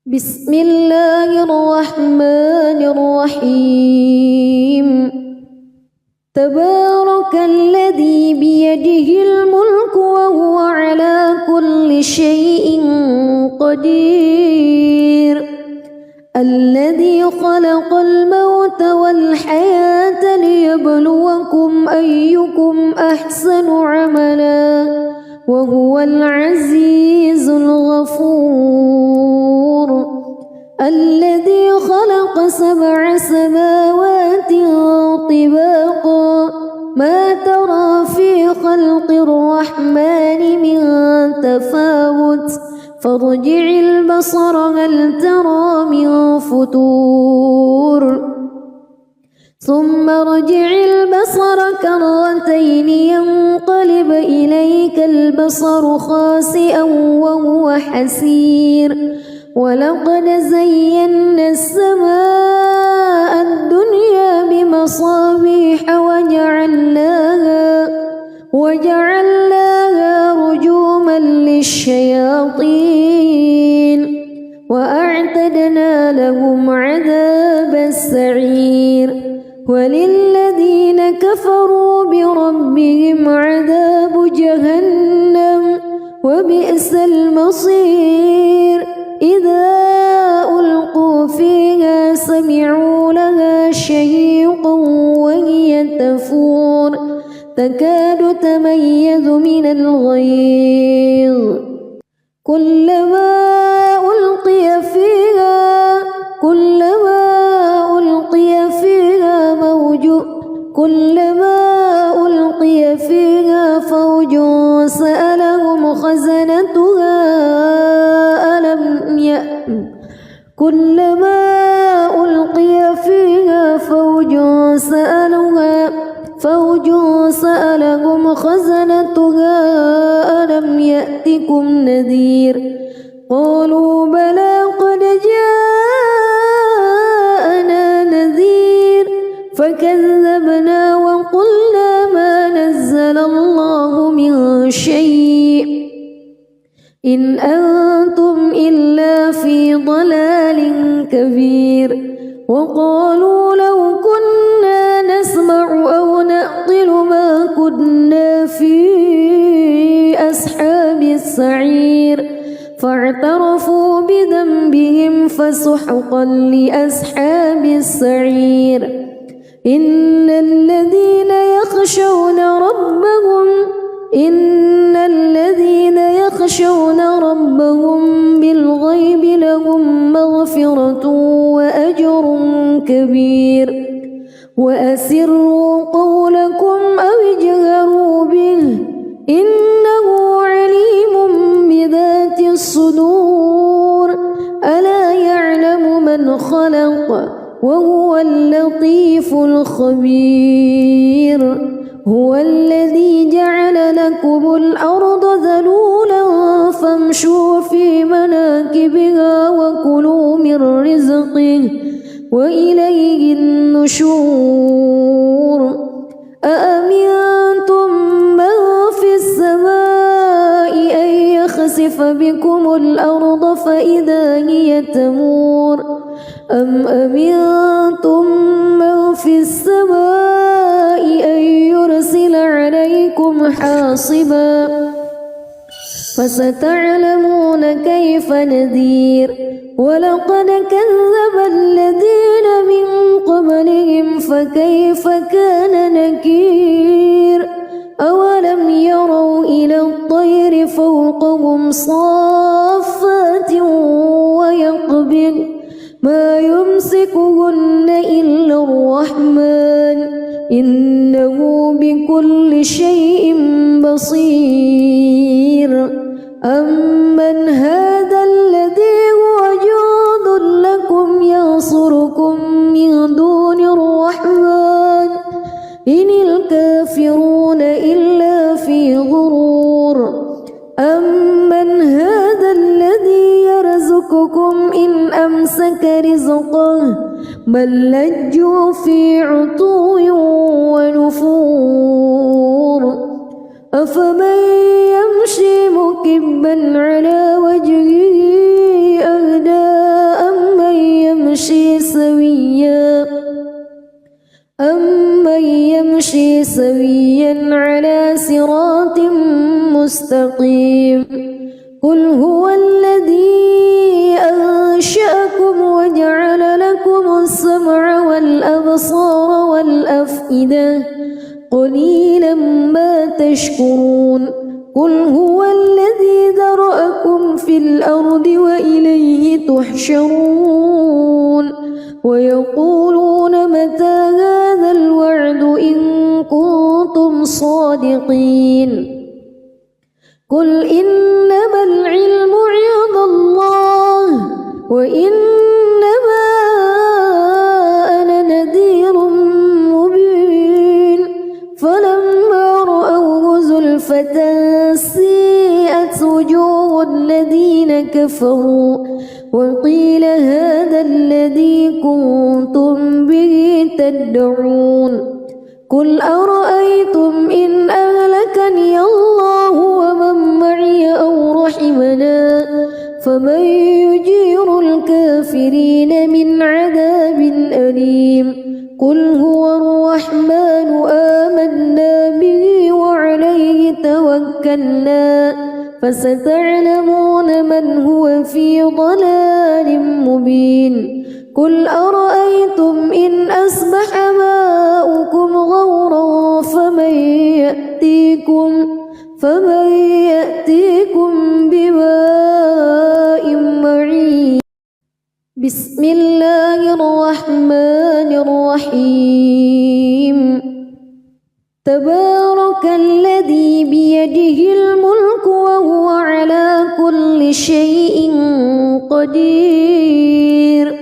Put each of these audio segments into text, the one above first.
بسم الله الرحمن الرحيم تبارك الذي بيده الملك وهو على كل شيء قدير الذي خلق الموت والحياة ليبلوكم أيكم أحسن عملا وهو العزيز الغفور الذي خلق 7 سماوات طباقا ما ترى في خلق الرحمن من تفاوت فارجع البصر هل ترى من فتور ثم ارجع البصر كرتين ينقلب إليك البصر خاسئا وهو حسير ولقد زينا السماء الدنيا بمصابيح وجعلناها رجوما للشياطين وأعتدنا لهم عذاب السعير وللذين كفروا بربهم عذاب جهنم وبئس المصير إذا ألقوا فيها سمعوا لها شهيقا وهي تفور تكاد تميز من الغيظ كلما ألقي فيها فوج سألهم خزنتها ألم يأتكم نذير قالوا بلى قد جاءنا نذير فكذبنا وقلنا ما نزل الله من شيء إن أنتم إلا في ضلال كبير وقالوا لو كنا نسمع أو نعقل ما كنا في أصحاب السعير فاعترفوا بذنبهم فسحقا لأصحاب السعير إن الذين يخشون ربهم بالغيب لهم مغفرة وأجر كبير وأسروا قولكم أو اجهروا به إنه عليم بذات الصدور ألا يعلم من خلق وهو اللطيف الخبير هو الذي جعل لكم الأرض ذلولا فامشوا في مناكبها وكلوا من رزقه وإليه النشور أأمنتم من في السماء أن يخسف بكم الأرض فإذا هي تمور أم أمنتم من في السماء أن يرسل عليكم حاصبا فستعلمون كيف نذير ولقد كذب الذين من قبلهم فكيف كان نكير أولم يروا إلى الطير فوقهم صافات ويقبض ما يمسكهن إلا الرحمن إنه بكل شيء بصير أمن هذا الذي هو جند لكم ينصركم من دون الرحمن إن الكافرون إلا في غرور أمن هذا الذي يرزقكم إن أمسك رزقه بل لجوا في عتو ونفور أفمن يمشي مكبا على وجهه أهدى سويا على صراط مستقيم قل هو الذي أنشأكم وجعل لكم السمع والأبصار والأفئدة قليلا ما تشكرون قل هو الذي ذرأكم في الأرض وإليه تحشرون ويقولون متى هذا الوعد إن كنتم صادقين قل إنما العلم عند الله وإنما أنا نذير مبين فلما رأوه زلفة سيئت وجوه الذين كفروا وقيل هذا الذي كنتم به تدعون قل أرأيتم إن أهلكني الله ومن معي أو رحمنا فمن يجير الكافرين من عذاب أليم قل هو الرحمن آمنا به وعليه توكلنا فستعلمون من هو في ضلال مبين قل أرأيتم إن أصبح ماؤكم غورا فمن يأتيكم بماء معين بسم الله الرحمن الرحيم تبارك الذي بيده الملك وهو على كل شيء قدير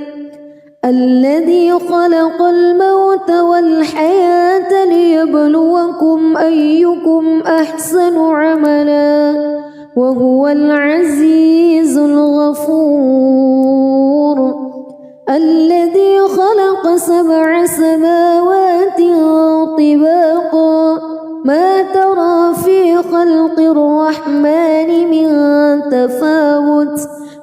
الذي خلق الموت والحياة ليبلوكم أيكم أحسن عملا وهو العزيز الغفور الذي خلق 7 سماوات طباقا ما ترى في خلق الرحمن من تفاوت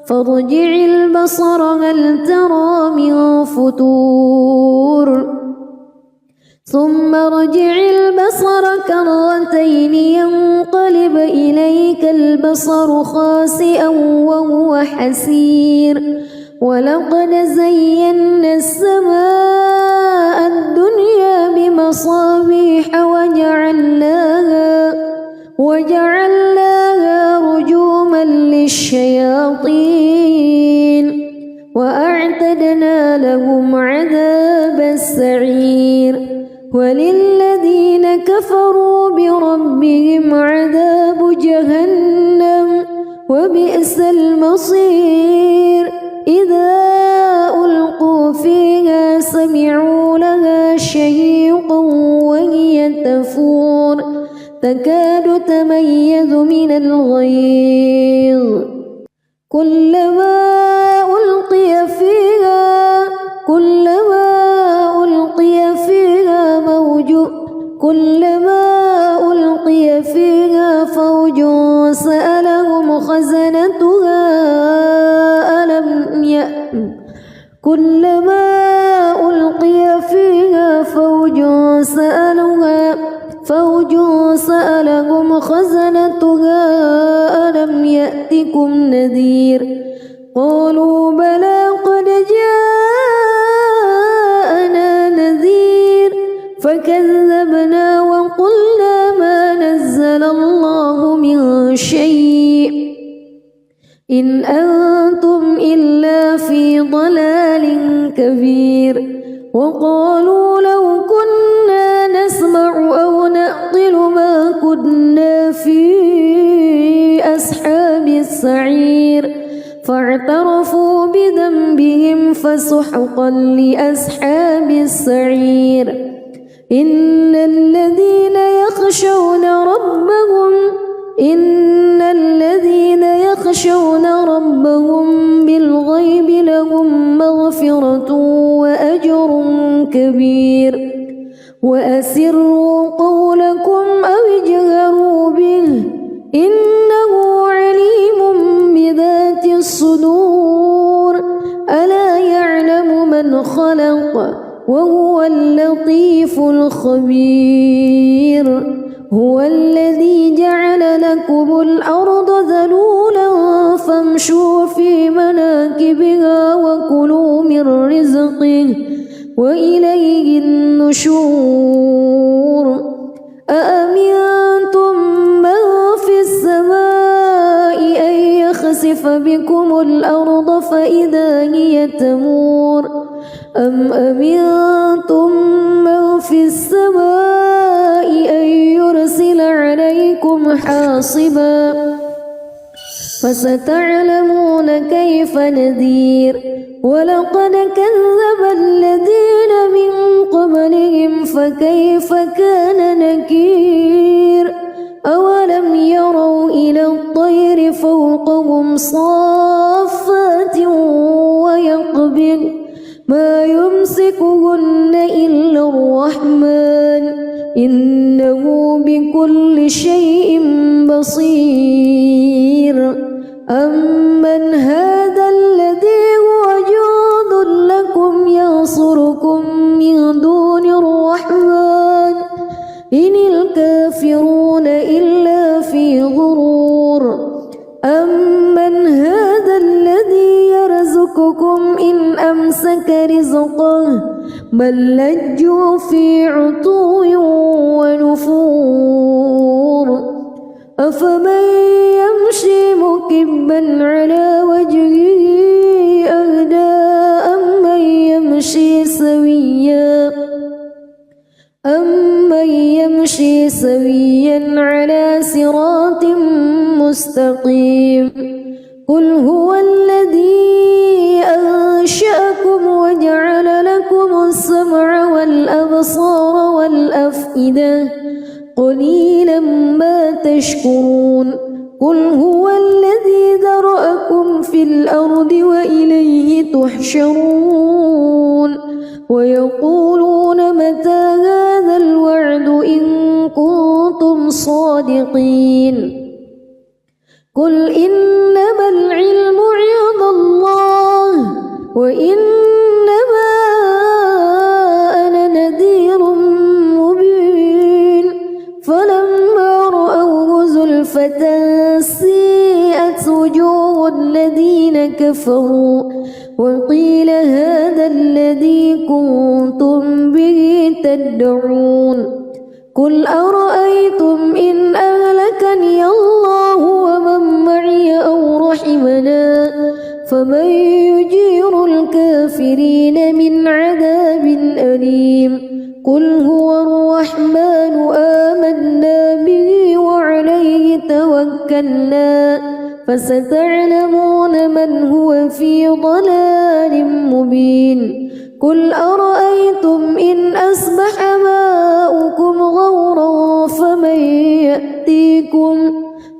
فارجع البصر هل ترى من فتور ثم ارجع البصر كرتين ينقلب إليك البصر خاسئا وهو حسير ولقد زينا السماء الدنيا بمصابيح وجعلناها رجوما للشياطين وأعتدنا لهم عذاب السعير وللذين كفروا بربهم عذاب جهنم وبئس المصير إذا ألقوا فيها سمعوا لها شهيقا وهي تفور تكاد تميز من الغيظ كلما ألقي فيها فوج سألهم خزنتها كلما ألقي فيها فوج سألهم خزنتها ألم يأتكم نذير قالوا بلى قد جاءنا نذير فكذبنا وقلنا ما نزل الله من شيء إن أنتم إلا في ضلال كبير وقالوا لو كنا نسمع أو نعقل ما كنا في أصحاب السعير فاعترفوا بذنبهم فسحقا لأصحاب السعير إن الذين يخشون ربهم بالغيب لهم مغفرة وأجر كبير وأسروا قولكم أو اجهروا به إنه عليم بذات الصدور ألا يعلم من خلق وهو اللطيف الخبير هو الذي جعل لكم الأرض ذلولا فامشوا في مناكبها وكلوا من رزقه وإليه النشور أأمنتم من في السماء أن يخسف بكم الأرض فإذا هي تمور أم أمنتم من في السماء أن يرسل عليكم حاصبا فستعلمون كيف نذير ولقد كذب الذين من قبلهم فكيف كان نكير أولم يروا إلى الطير فوقهم صافات ويقبض ما يمسكهن إلا الرحمن إنه بكل شيء بصير أمن هذا الذي هو جند لكم ينصركم من دون الرحمن إن الكافرون إلا في غرور أمن هذا الذي يرزقكم إن أمسك رزقه بل لجوا في عتو ونفور أفمن يمشي مكبا على وجهه أهدى أمن يمشي سويا على صراط مستقيم قل هو الذي أنشأكم وجعل لكم السمع والأبصار والأفئدة قليلا ما تشكرون قل هو الذي ذرأكم في الأرض وإليه تحشرون ويقولون متى هذا الوعد إن كنتم صادقين قل إنما العلم عند الله وإنما أنا نذير مبين فلما رأوه زلفة سيئت وجوه الذين كفروا وقيل هذا الذي كنتم به تدعون قل أرأيتم إن أهلكني الله ومن معي أو رحمنا فمن يجير الكافرين من عذاب أليم قل هو الرحمن آمنا به وعليه توكلنا فستعلمون من هو في ضلال مبين قل أرأيتم إن أصبح ماؤكم غورا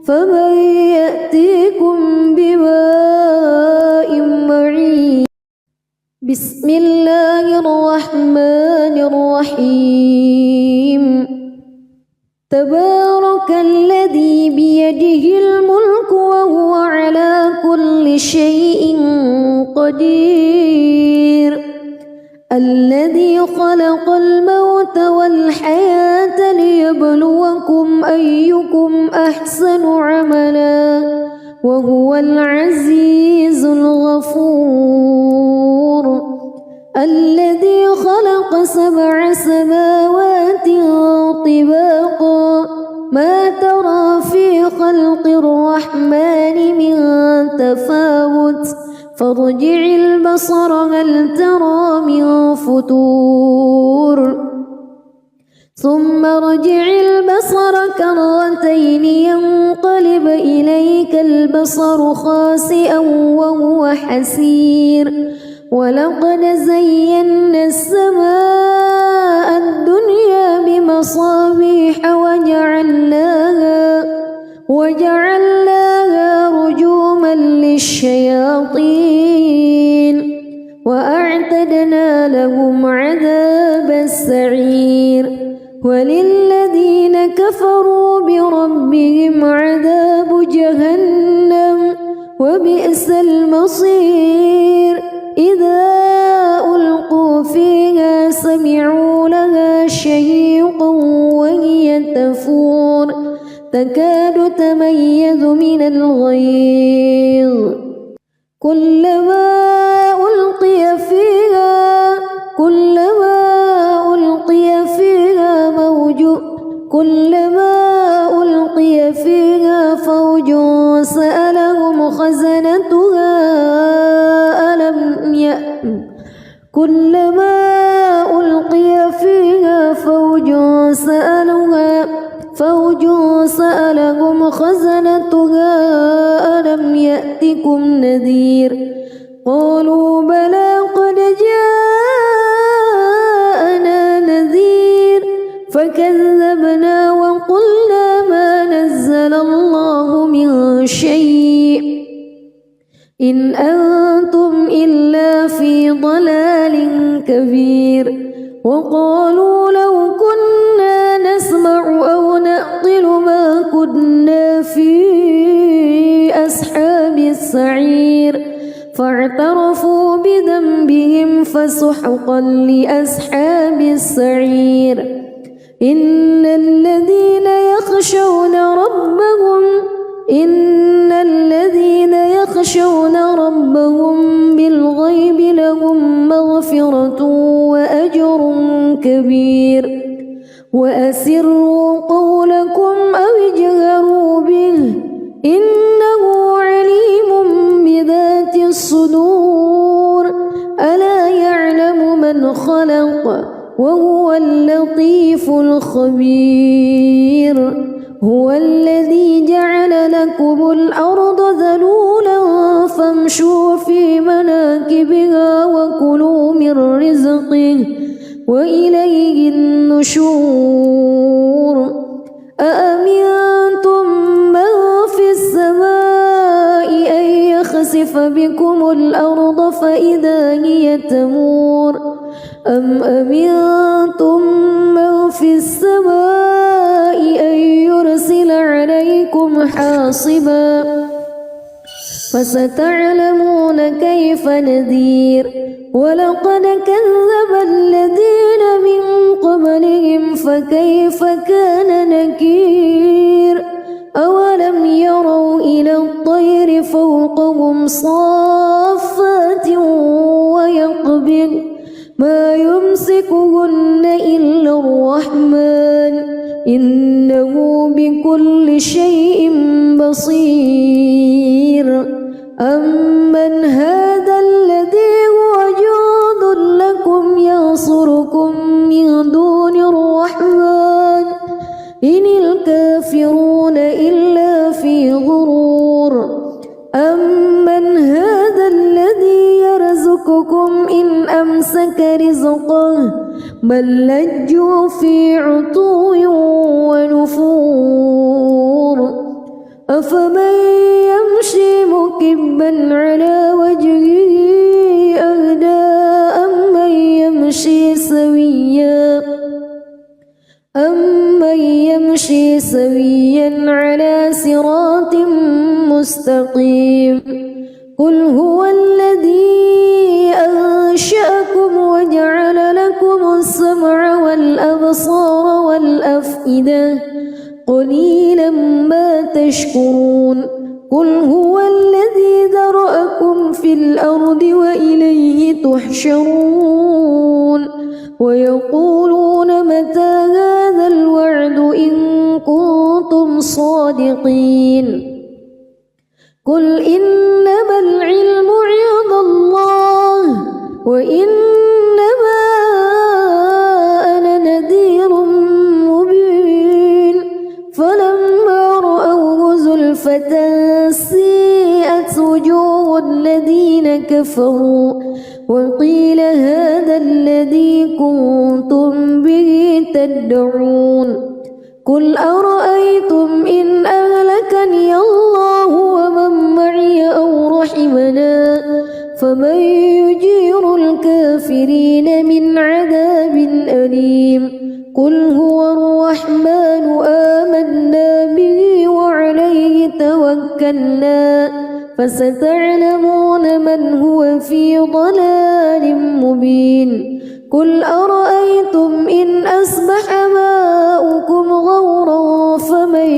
فمن يأتيكم بماء معين بسم الله الرحمن الرحيم تبارك الذي بيده الملك وهو على كل شيء قدير الذي خلق الموت والحياة ليبلوكم أيكم أحسن عملا وهو العزيز الغفور الذي خلق 7 سماوات طباقا ما ترى في خلق الرحمن من تفاوت فارجع البصر هل ترى من فتور ثم ارجع البصر كرتين ينقلب إليك البصر خاسئا وهو حسير ولقد زينا السماء الدنيا بمصابيح وجعلناها رجوما للشياطين وأعتدنا لهم عذاب السعير وللذين كفروا بربهم عذاب جهنم وبئس المصير إذا ألقوا فيها تكاد تميز من الغيظ كلما ألقي فيها فوج سألهم خزنتها ألم يأتكم نذير قالوا بلى قد جاءنا نذير فكذبنا وقلنا ما نزل الله من شيء إن أنتم إلا في ضلال كبير وقالوا لو كنا نسمع أو نعقل ما كنا في أصحاب السعير فاعترفوا بذنبهم فسحقا لأصحاب السعير إن الذين يخشون ربهم بالغيب لهم مغفرة وأجر كبير وأسروا قولكم أو اجهروا به إنه عليم بذات الصدور ألا يعلم من خلق وهو اللطيف الخبير هو الذي جعل لكم الأرض ذلولا فامشوا في مناكبها وكلوا من رزقه وإليه النشور أأمنتم من في السماء أن يخسف بكم الأرض فإذا هي تمور أم أمنتم من في السماء أن يرسل عليكم حاصبا فستعلمون كيف نذير ولقد كذب الذين من قبلهم فكيف كان نكير أولم يروا إلى الطير فوقهم صافات ويقبض ما يمسكهن إلا الرحمن إنه بكل شيء بصير أمن هذا الذي هو جند لكم ينصركم من دون الرحمن إن الكافرون إلا في غرور أمن هذا الذي يرزقكم إن أمسك رزقه بل لجوا في عتو ونفور أفمن يمشي مكبا على وجهه أهدى أمن يمشي سويا على صراط مستقيم قل هو الذي أنشأكم وجعل لكم السمع والأبصار والأفئدة قليلا ما تشكرون قل هو الذي ذرأكم في الأرض وإليه تحشرون ويقولون متى هذا الوعد إن كنتم صادقين قل إنما العلم عند الله وإنما أنا نذير مبين فلما رأوه زلفة سيئت وجوه الذين كفروا وقيل هذا الذي كنتم به تدعون قل أرأيتم إن أهلكني الله ومن معي أو رحمنا فمن يجير الكافرين من عذاب أليم قل هو الرحمن آمنا به وعليه توكلنا فستعلمون من هو في ضلال مبين قل أرأيتم إن أصبح ماؤكم غورا فمن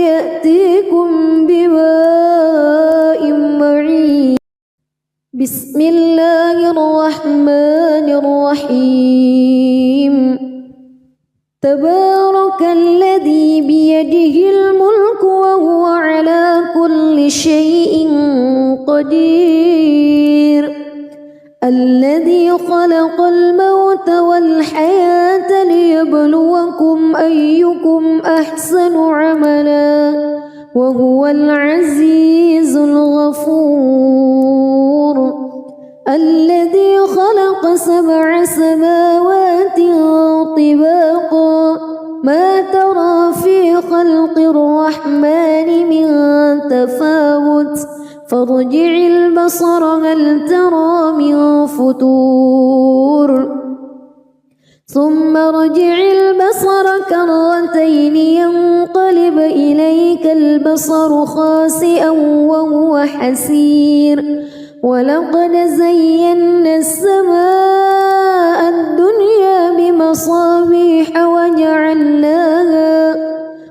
يأتيكم بماء معين. بسم الله الرحمن الرحيم. تبارك الذي بيده الملك وهو على كل شيء قدير. الذي خلق الموت والحياة ليبلوكم أيكم أحسن عملا وهو العزيز الغفور. الذي خلق 7 سماوات طباقا ما ترى في خلق الرحمن من تفاوت فارجع البصر هل ترى من فطور ثم ارجع البصر كرتين ينقلب إليك البصر خاسئا وهو حسير. ولقد زينا السماء الدنيا بمصابيح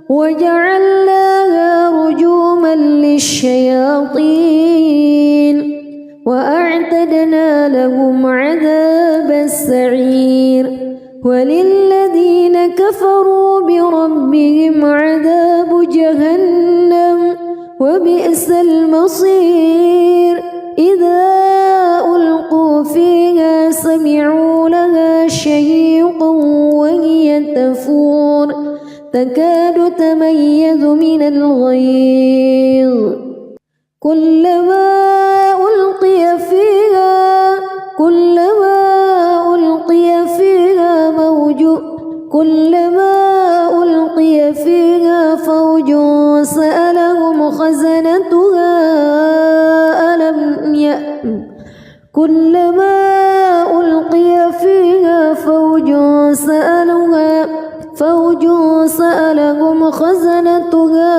وجعلناها رجوما للشياطين وأعتدنا لهم عذاب السعير. وللذين كفروا بربهم عذاب جهنم وبئس المصير. إذا ألقوا فيها سمعوا لها شهيقا وهي تفور تكاد تميز من الغيظ. كلما ألقي فيها فوج سألهم خزنتها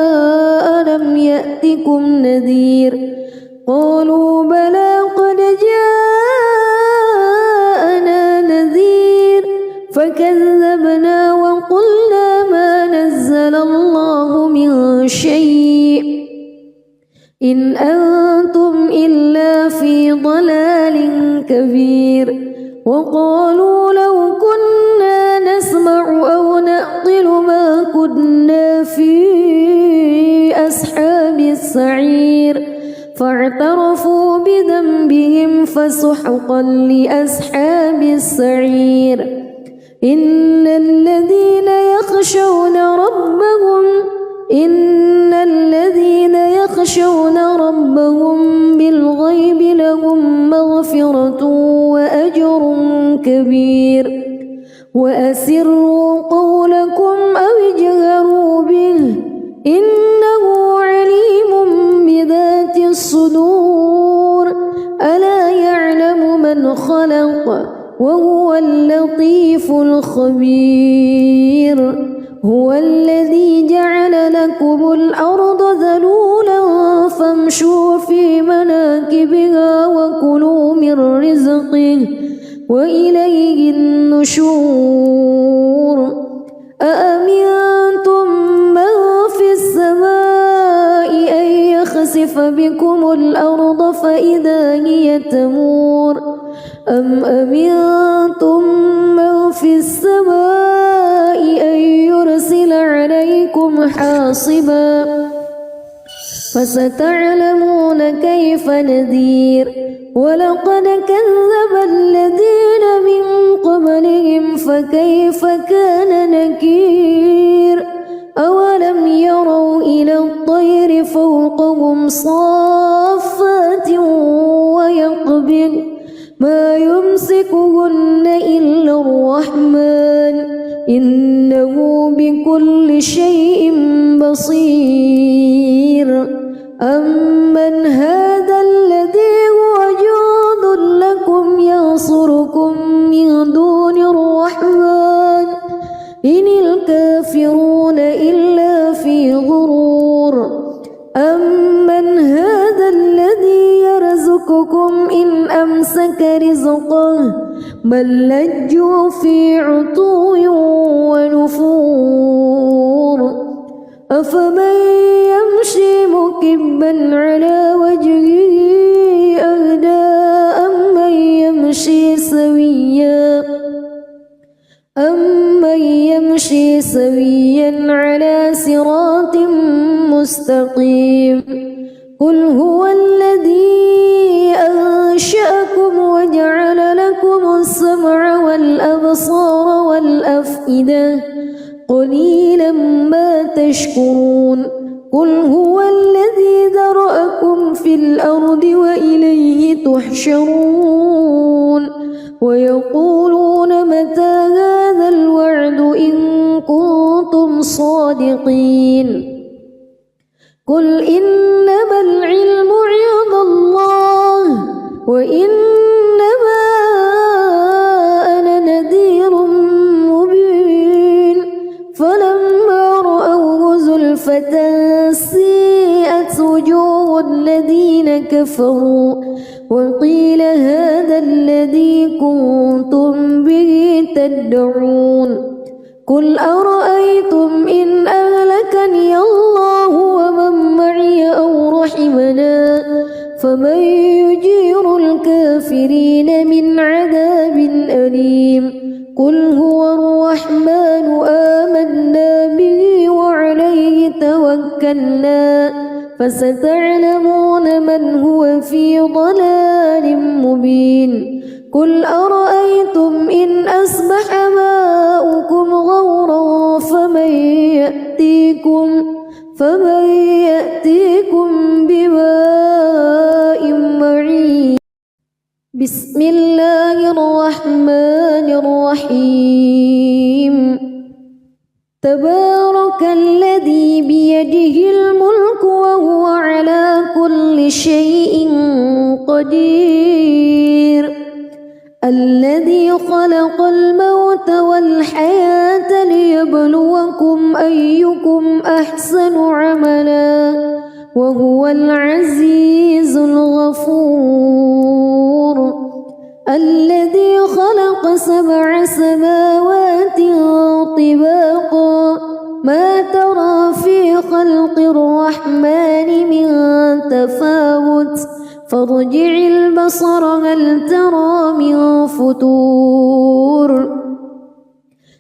ألم يأتكم نذير. قالوا بلى قد جاءنا نذير فكذبنا وقلنا ما نزل الله من شيء إن أنتم إلا في ضلال كبير. وقالوا لو كنا نسمع أو نعقل ما كنا في أصحاب السعير فاعترفوا بذنبهم فسحقا لأصحاب السعير. إن الذين يخشون ربهم بالغيب لهم مغفرة وأجر كبير. وأسروا قولكم أو اجهروا به إنه عليم بذات الصدور. ألا يعلم من خلق وهو اللطيف الخبير. هو الذي جعل لكم الأرض ذلولا فامشوا في مناكبها وكلوا من رزقه وإليه النشور. أأمنتم من في السماء أن يخسف بكم الأرض فإذا هي تمور أم أمنتم من في السماء أن يرسل عليكم حاصبا فستعلمون كيف نذير. ولقد كذب الذين من قبلهم فكيف كان نكير. أولم يروا إلى الطير فوقهم صافات ويقبضن ما يمسكهن إلا الرحمن إنه بكل شيء بصير. أمن هذا الذي هو جند لكم ينصركم من دون الرحمن إن الكافرون إلا في غرور. أمن هذا الذي يرزقكم يرزقكم إن أمسك رزقه بل لجوا في عتو ونفور أفمن يمشي مكبا على وجهه أهدى أمن يمشي سويا على صراط مستقيم قل هو الذي أنشأكم وجعل لكم السمع والأبصار والأفئدة قليلا ما تشكرون قل هو الذي ذرأكم في الأرض وإليه تحشرون ويقولون متى هذا الوعد إن كنتم صادقين قل إنما العلم عند الله وإنما أنا نذير مبين فلما رأوه زلفة سيئت وجوه الذين كفروا وقيل هذا الذي كنتم به تدعون قل أرأيتم إن أهلكني الله ومن معي أو رحمنا فمن يجير الكافرين من عذاب أليم قل هو الرحمن آمنا به وعليه توكلنا فستعلمون من هو في ضلال مبين قل أرأيتم إن أصبح ماؤكم غورا فمن يأتيكم بماء معين بسم الله الرحمن الرحيم تبارك الذي بيده الملك وهو على كل شيء قدير الذي خلق الموت والحياة ليبلوكم أيكم أحسن عملا وهو العزيز الغفور الذي خلق 7 سماوات طباقا ما ترى في خلق الرحمن من تفاوت فارجع البصر هل ترى من فتور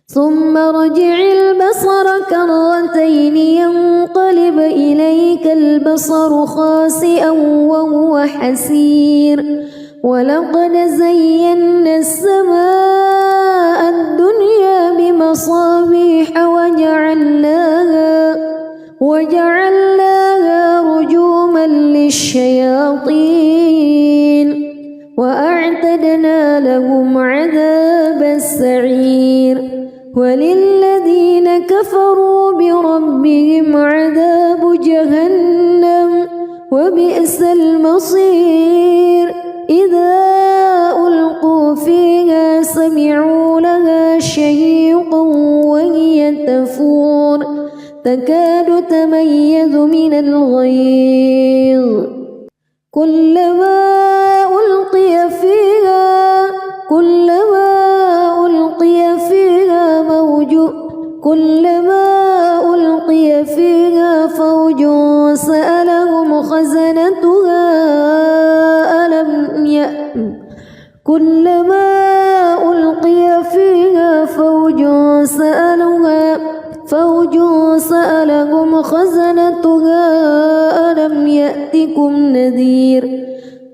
ثم ارجع البصر كرتين ينقلب إليك البصر خاسئا وهو حسير ولقد زينا السماء الدنيا بمصابيح وجعلناها رجوما للشياطين وأعتدنا لهم عذاب السعير وللذين كفروا بربهم عذاب جهنم وبئس المصير إذا ألقوا فيها سمعوا لها شهيقا وهي تفور تكاد تميز من الغيظ كلما ألقي فيها فوج سألهم خزنتها كلما ألقي فيها فوج سألهم خزنتها ألم يأتكم نذير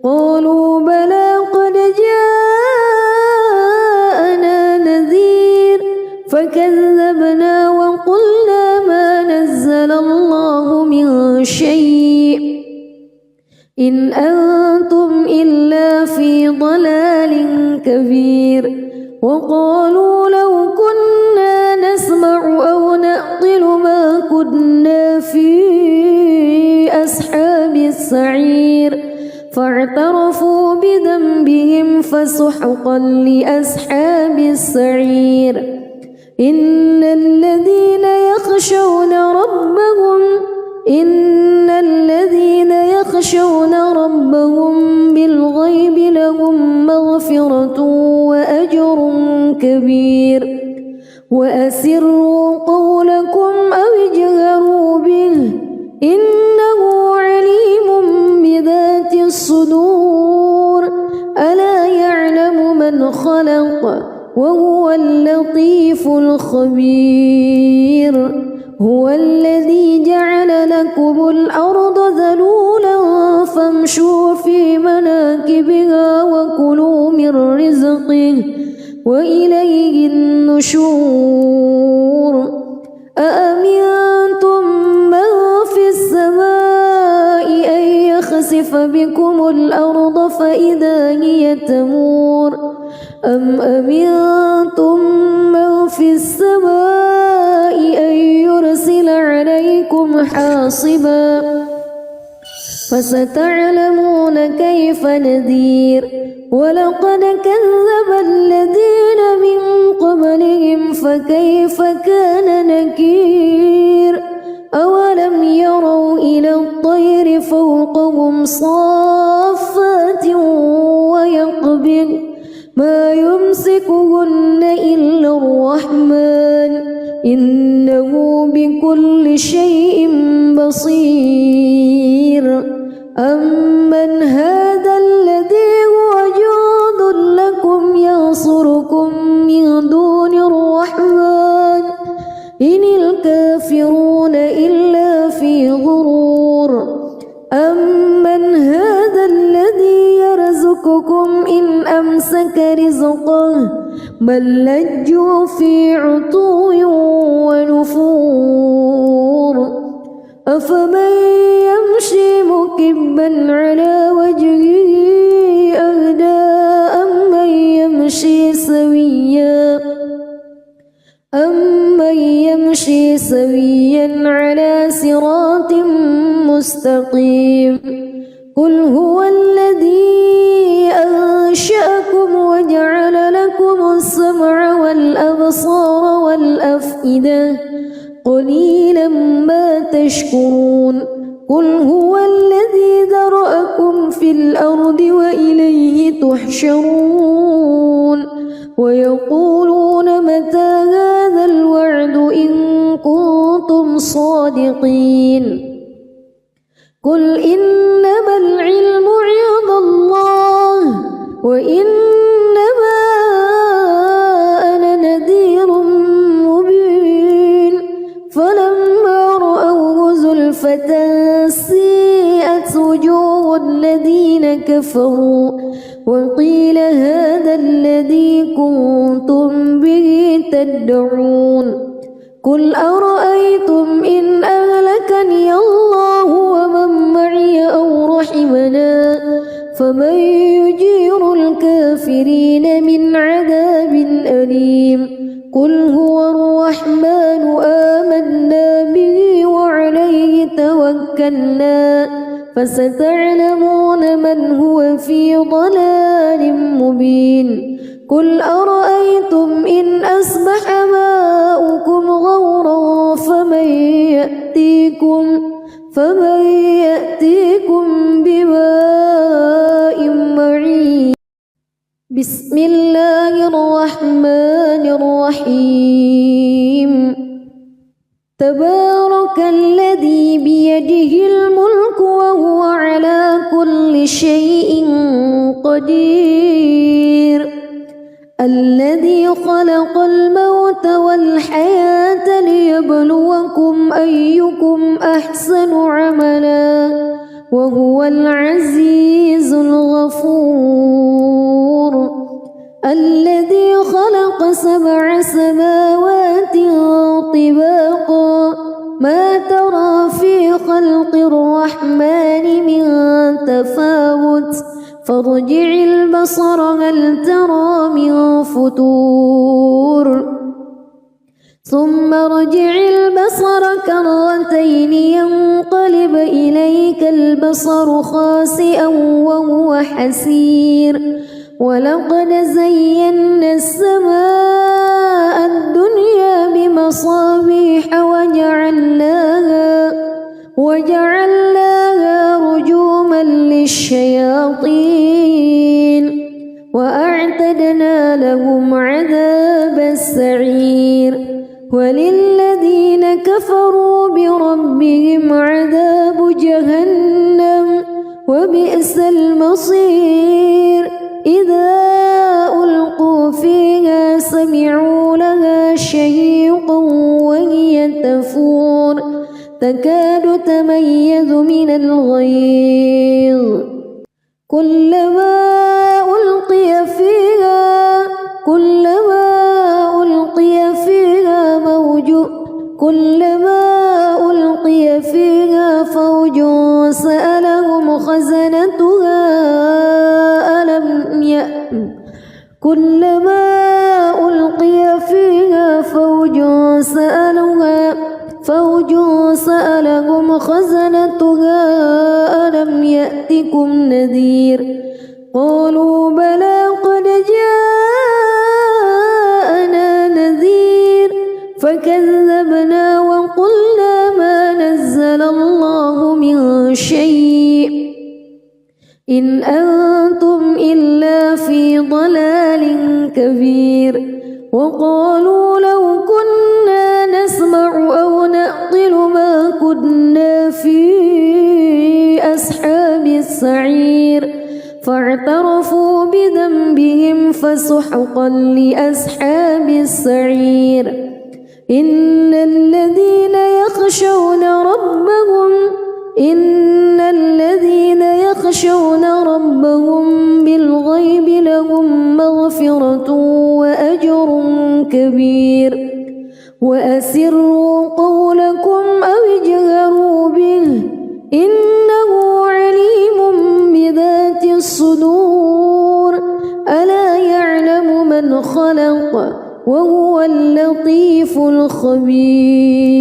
قالوا بلى قد جاءنا نذير فكذبنا وقلنا ما نزل الله من شيء إن أنتم إلا في ضلال كبير وقالوا لو كنا نسمع أو نعقل ما كنا في أصحاب السعير فاعترفوا بذنبهم فسحقا لأصحاب السعير إن الذين يخشون ربهم بالغيب كبير وأسروا قولكم أو اجهروا به إنه عليم بذات الصدور ألا يعلم من خلق وهو اللطيف الخبير هو الذي جعل لكم الأرض ذلولا فامشوا في مناكبها وكلوا من رزقه وإليه النشور أأمنتم من في السماء أن يخسف بكم الأرض فإذا هي تمور أم أمنتم من في السماء أن يرسل عليكم حاصبا فستعلمون كيف نذير ولقد كذب الذين من قبلهم فكيف كان نكير أولم يروا إلى الطير فوقهم صافات ويقبض ما يمسكهن إلا الرحمن إنه بكل شيء بصير أمن هذا الذي هو جند لكم ينصركم من دون الرحمن إن الكافرون إلا في غرور أمن هذا الذي يرزقكم إن أمسك رزقه بل لجوا في عتو ونفور أفمن يمشي مكبا على وجهه أهدى أمن يمشي سويا على صراط مستقيم قل هو الذي أنشأكم وجعل لكم السمع والأبصار والأفئدة قليلا ما تشكرون قل هو الذي ذرأكم في الأرض وإليه تحشرون ويقولون متى هذا الوعد إن كنتم صادقين قل إنما العلم عند الله وإنما أنا نذير مبين فلما رأوه زلفة سيئت وجوه الذين كفروا وقيل هذا الذي كنتم به تدعون قل أرأيتم إن أهلكني الله ومن معي أو رحمنا فمن يجير الكافرين من عذاب أليم قل هو الرحمن آمنا به وعليه توكلنا فستعلمون من هو في ضلال مبين قل أرأيتم إن أصبح ماؤكم غورا فمن يأتيكم بماء معين بسم الله الرحمن الرحيم تبارك الذي بيده الملك وهو على كل شيء قدير الذي خلق الموت والحياة ليبلوكم أيكم أحسن عملا وهو العزيز الغفور الذي خلق 7 سماوات طباقا ما ترى في خلق الرحمن من تفاوت فارجع البصر هل ترى من فتور ثم ارجع البصر كرتين ينقلب إليك البصر خاسئا وهو حسير ولقد زينا السماء الدنيا بمصابيح وجعلناها رجوما للشياطين وأعتدنا لهم عذاب السعير وللذين كفروا بربهم عذاب جهنم وبئس المصير إذا ألقوا فيها سمعوا لها شهيقا وهي تفور تكاد تميز من الغيظ كلما ألقي فيها فوج سألهم خزنتها ألم يأتكم نذير قالوا بلى قد جاءنا نذير فكذبنا وقلنا ما نزل الله من شيء إن أنتم إلا في ضلال كبير وقالوا لو كنا نسمع أو نعقل ما كنا في أصحاب السعير فاعترفوا بذنبهم فسحقا لأصحاب السعير إن الذين يخشون ربهم بالغيب لهم مغفرة وأجر كبير وأسروا قولكم أو اجهروا به إنه عليم بذات الصدور ألا يعلم من خلق وهو اللطيف الخبير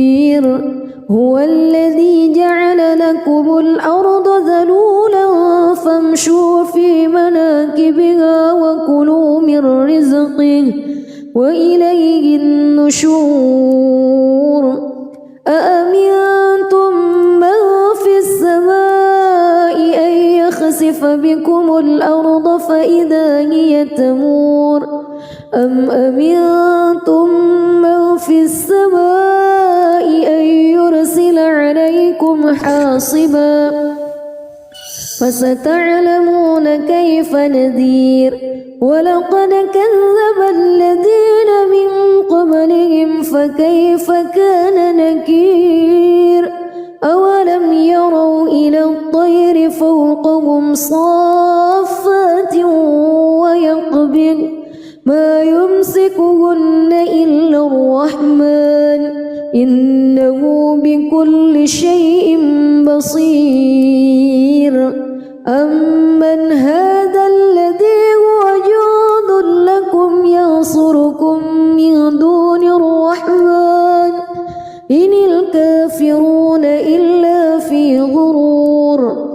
هو الذي جعل لكم الأرض ذلولا فامشوا في مناكبها وكلوا من رزقه وإليه النشور أأمنتم من في السماء أن يخسف بكم الأرض فإذا هي تمور أم أمنتم من في السماء أن يرسل عليكم حاصبا فستعلمون كيف نذير ولقد كذب الذين من قبلهم فكيف كان نكير أولم يروا إلى الطير فوقهم صافات ويقبض ما يمسكهن إلا الرحمن إنه بكل شيء بصير أمن هذا الذي هو جند لكم ينصركم من دون الرحمن إن الكافرون إلا في غرور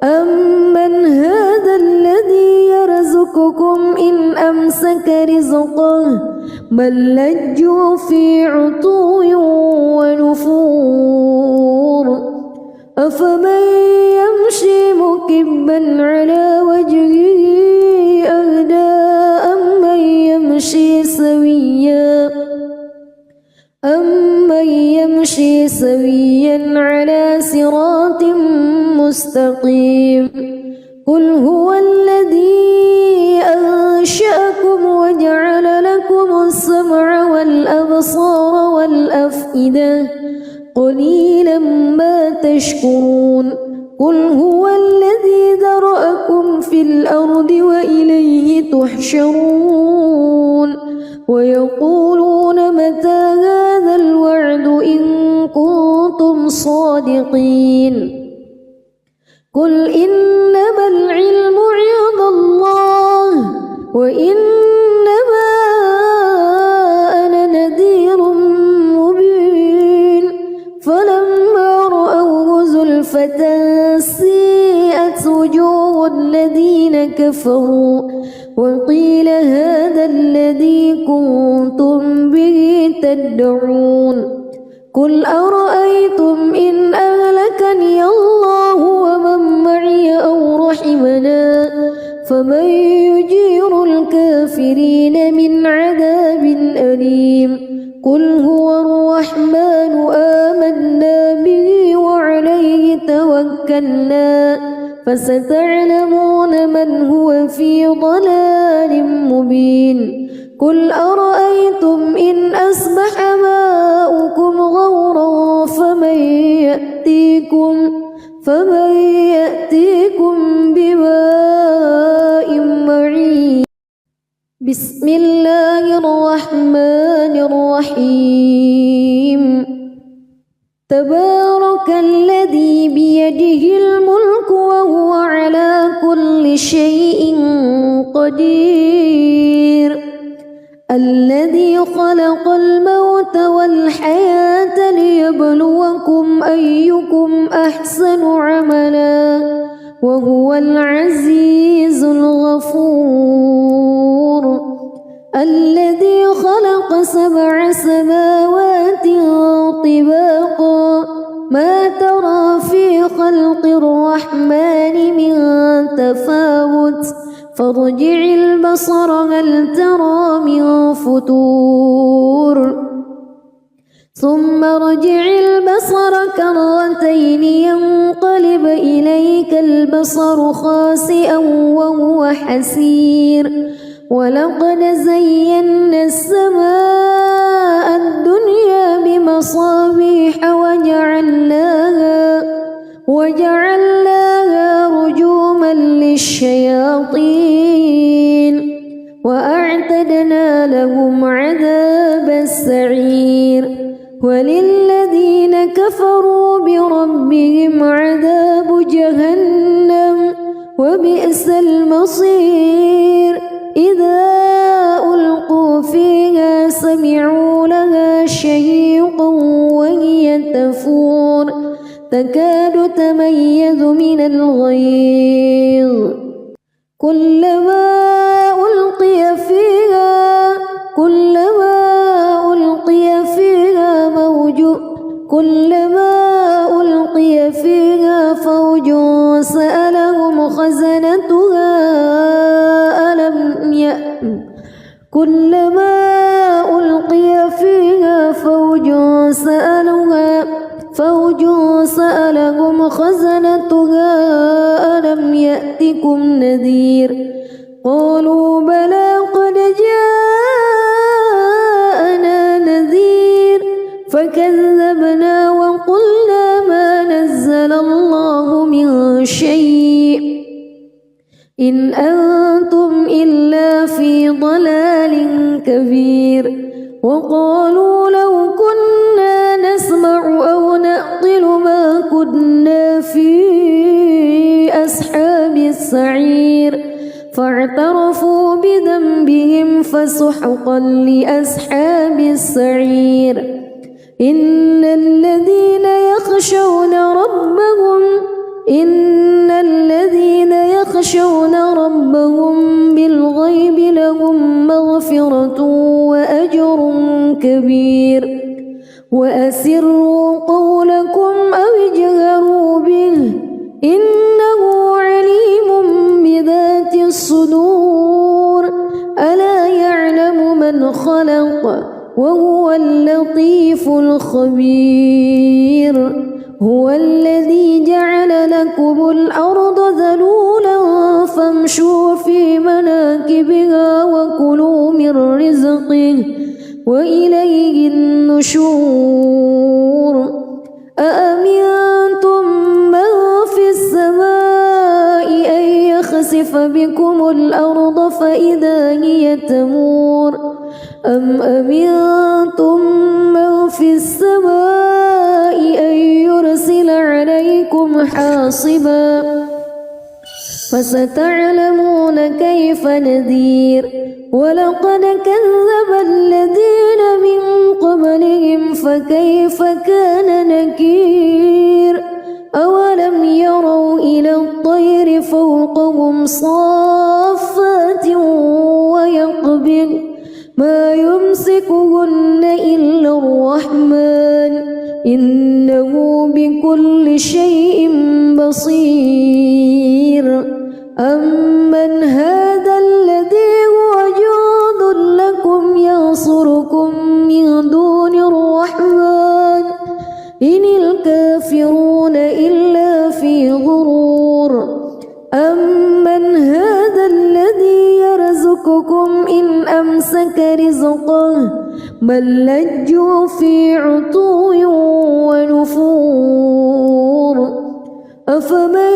أمن هذا الذي يرزقكم إن أمسك رزقه بل لجوا في عتو ونفور أفمن يمشي مكبا على وجهه أهدى أمن يمشي سويا على صراط مستقيم قل هو الذي أنشأكم وجعل لكم السمع والأبصار والأفئدة قليلا ما تشكرون قل هو الذي ذرأكم في الأرض وإليه تحشرون ويقولون متى هذا الوعد إن كنتم صادقين قل إنما العلم عند الله وإنما أنا نذير مبين فلما رأوه زلفة سيئت وجوه الذين كفروا وقيل هذا الذي كنتم به تدعون قل أرأيتم إن أهلكني الله ومن معي أو رحمنا فمن يجير الكافرين أليم قل هو الرحمن آمنا به وعليه توكلنا فستعلمون من هو في ضلال مبين قل أرأيتم إن أصبح ماؤكم غورا فمن يأتيكم بماء معين بسم الله الرحمن الرحيم تبارك الذي بيده الملك وهو على كل شيء قدير الذي خلق الموت والحياة ليبلوكم أيكم أحسن عملا وهو العزيز الغفور الذي خلق 7 سماوات طباقا ما ترى في خلق الرحمن من تفاوت فارجع البصر هل ترى من فتور ثم ارجع البصر كرتين ينقلب إليك البصر خاسئا وهو حسير ولقد زينا السماء الدنيا بمصابيح وجعلناها رجوما للشياطين وأعتدنا لهم عذاب السعير وللذين كفروا بربهم عذاب جهنم وبئس المصير إذا ألقوا فيها سمعوا لها شهيقا وهي تفور تكاد تميز من الغيظ كلما ألقي فيها فوج سألهم خزنتها كلما ألقي فيها فوج سألهم خزنتها ألم يأتكم نذير قالوا بلى قد جاءنا نذير فكذبنا وقلنا ما نزل الله من شيء إن أنتم إلا في ضلال كبير وقالوا لو كنا نسمع أو نعقل ما كنا في أصحاب السعير فاعترفوا بذنبهم فسحقا لأصحاب السعير إن الذين يخشون ربهم بالغيب لهم مغفرة وأجر كبير وأسروا قولكم أو اجهروا به إنه عليم بذات الصدور ألا يعلم من خلق وهو اللطيف الخبير هو الذي جعل لكم الأرض ذلولا فامشوا في مناكبها وكلوا من رزقه وإليه النشور أأمنتم من في السماء أن يخسف بكم الأرض فإذا هي تمور أم أمنتم من في السماء أن يرسل عليكم حاصبا فستعلمون كيف نذير ولقد كذب الذين من قبلهم فكيف كان نكير أولم يروا إلى الطير فوقهم صافات ويقبض ما يمسكهن إلا الرحمن إنه بكل شيء بصير أمن هذا الذي هو جند لكم ينصركم يرزقكم إن أمسك رزقه بل لجوا في عتو ونفور أفمن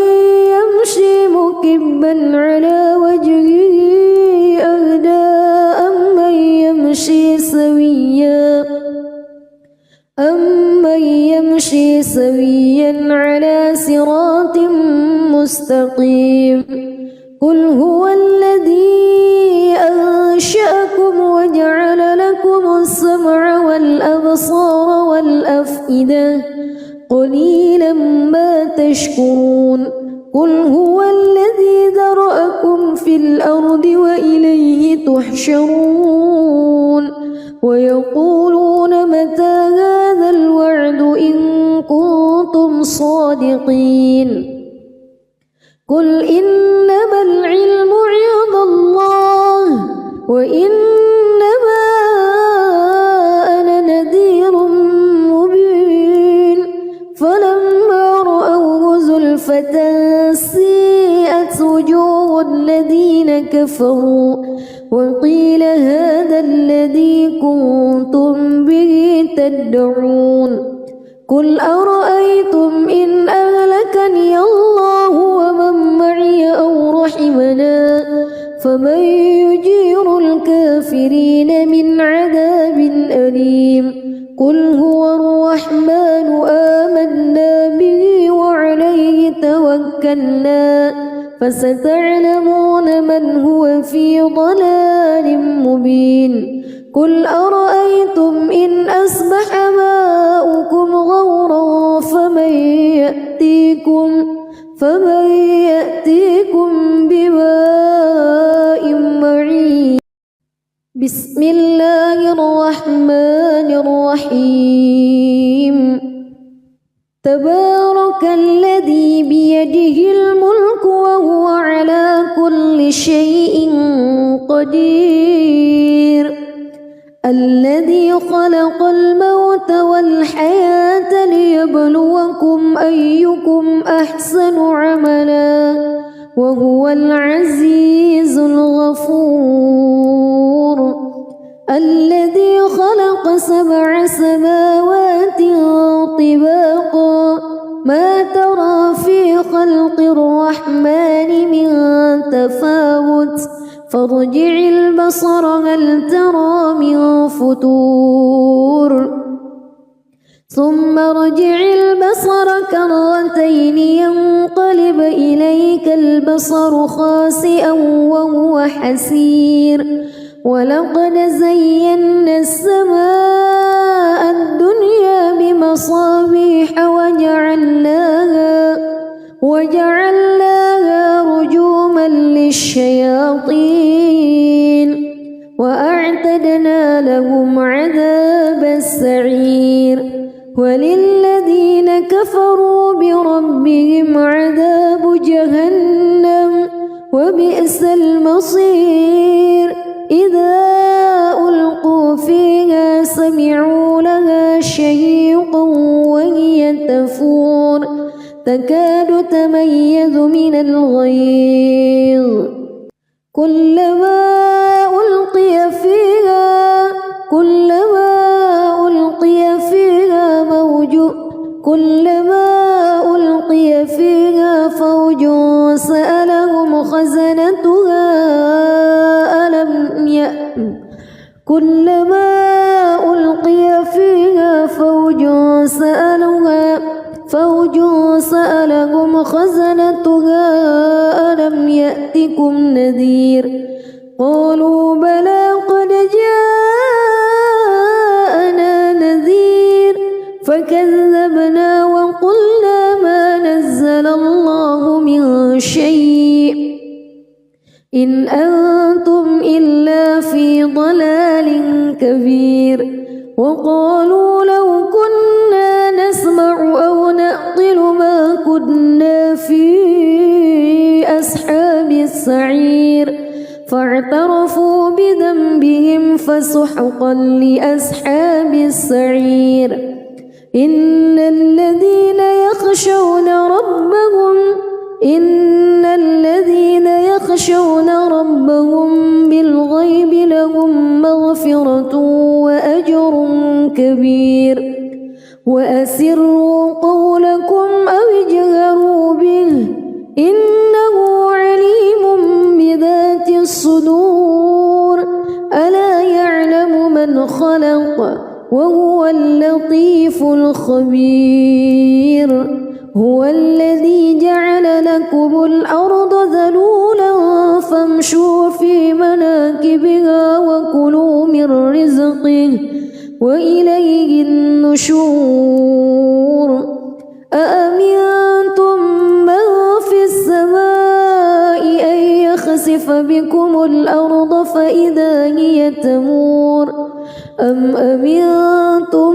يمشي مكبا على وجهه أهدى أمن يمشي سويا على صراط مستقيم قل هو الذي أنشأكم وجعل لكم السمع والأبصار والأفئدة قليلا ما تشكرون قل هو الذي ذرأكم في الأرض وإليه تحشرون ويقولون متى هذا الوعد إن كنتم صادقين قل إنما العلم عند الله وإنما أنا نذير مبين فلما رأوه زلفة سيئت وجوه الذين كفروا وقيل هذا الذي كنتم به تدعون قل أرأيتم إن أهلكني الله ومن معي أو رحمنا فمن يجير الكافرين من عذاب أليم قل هو الرحمن آمنا به وعليه توكلنا فستعلمون من هو في ضلال مبين قل أرأيتم إن أصبح ماؤكم غورا فمن يأتيكم بماء معين بسم الله الرحمن الرحيم تبارك الذي بيده الملك وهو على كل شيء قدير الذي خلق الموت والحياة ليبلوكم أيكم أحسن عملا وهو العزيز الغفور الذي خلق 7 سماوات طباقا ما ترى في خلق الرحمن من تفاوت فارجع البصر هل ترى من فطور ثم ارجع البصر كرتين ينقلب إليك البصر خاسئا وهو حسير ولقد زينا السماء الدنيا بمصابيح وجعلناها رجوما للشياطين وأعتدنا لهم عذاب السعير وللذين كفروا بربهم عذاب جهنم وبئس المصير إذا ألقوا فيها سمعوا لها شهيقا وهي تفور تكاد تميز من الغيظ كلما ألقي فيها فوج سألهم خزنتها كلما ألقي فيها فوج سألهم خزنتها ألم يأتكم نذير قالوا بلى قد جاءنا نذير فكذبنا وقلنا ما نزل الله من شيء إن أنتم إلا في ضلال كبير وقالوا لو كنا نسمع أو نعقل ما كنا في أصحاب السعير فاعترفوا بذنبهم فسحقا لأصحاب السعير إن الذين يخشون ربهم بالغيب لهم مغفرة وأجر كبير وأسروا قولكم أو اجهروا به إنه عليم بذات الصدور ألا يعلم من خلق وهو اللطيف الخبير هو الذي جعل لكم الأرض ذلولا فامشوا في مناكبها وكلوا من رزقه وإليه النشور أأمنتم من في السماء أن يخسف بكم الأرض فإذا هي تمور أم أمنتم